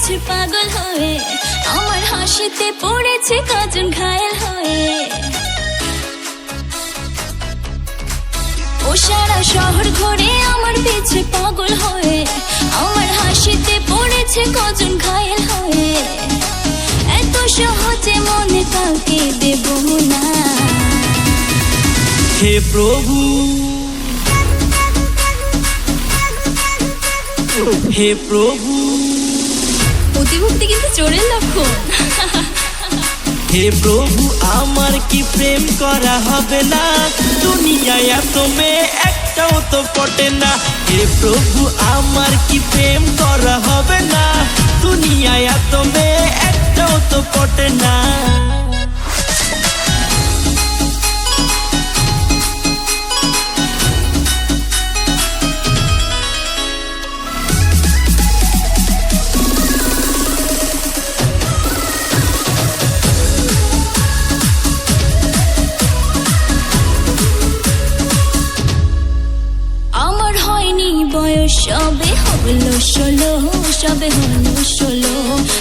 পিছে পাগল হয়ে, আমার হাসিতে পড়েছে কজন ঘায়েল হয়ে। ও সারা শহর ঘুরে আমার পিছে পাগল হয়ে, আমার হাসিতে পড়েছে কজন ঘায়েল হয়ে। এত সহজে মনে কাউকে দেব না। হে প্রভু, হে প্রভু, অতিভক্তি কিন্তু চোরের লক্ষণ। হে প্রভু, আমার কি প্রেম করা হবে না? দুনিয়ায় এত মেয়ে একটাও তো পটে না। হে প্রভু, আমার কি প্রেম করা হবে না? দুনিয়ায় এত মেয়ে একটাও তো পটে না। আমার হয়নি বয়স, সবে হলো 16, সবে হলো 16।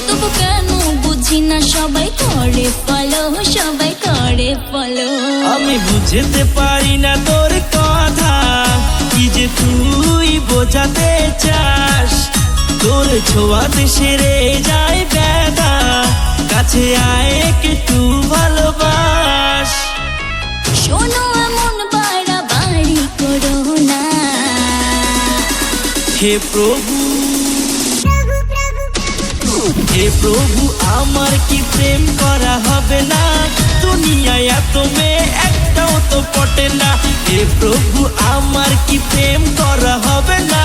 তবু কেন বুঝি না, সবাই করে ফলো, সবাই করে ফলো। আমি বুঝতে পারি না তোর কথা, কি যে তুই বোঝাতে চাস। তোর ছোঁয়াতে সেরে যায় ব্যথা, কাছে আয় একটু ভালোবাস। শোনো এমন বাড়াবাড়ি করো না। হে প্রভু, হে প্রভু, আমার কি প্রেম করা হবে না? দুনিয়ায় এত মেয়ে একটাও তো পটে না। হে প্রভু, আমার কি প্রেম করা হবে না?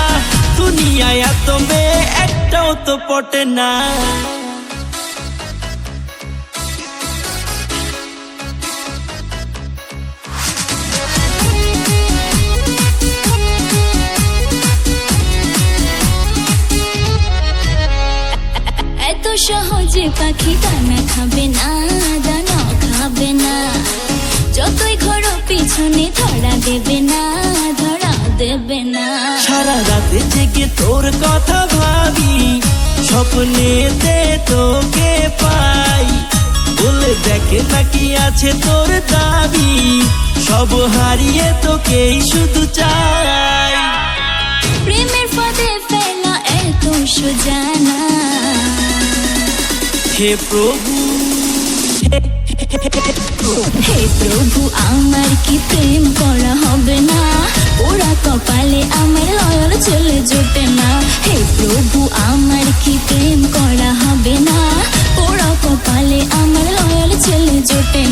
দুনিয়ায় এত মেয়ে একটাও তো পটে না। এত সহজে পাখি দানা খাবে না, দানা খাবে না। যতই ঘোরো পিছনে ধরা দেবে না, ধরা দেবে না। সারা রাতে জেগে তোর কথা ভাবি, স্বপ্নেতে তোকে পাই। বলে দেখে নাকি আছে তোর দাবি, সব হারিয়ে তোকেই শুধু চাই। প্রেমের ফাঁদে ফেলা এত সোজা না। হে প্রভু, হে প্রভু, আমার কি প্রেম করা হবে না? ওরা কপালে আমার লয়াল চলে জোটে না। হে প্রভু, আমার কি প্রেম করা হবে না? ওরা কপালে আমার লয়াল ছেলে জোটে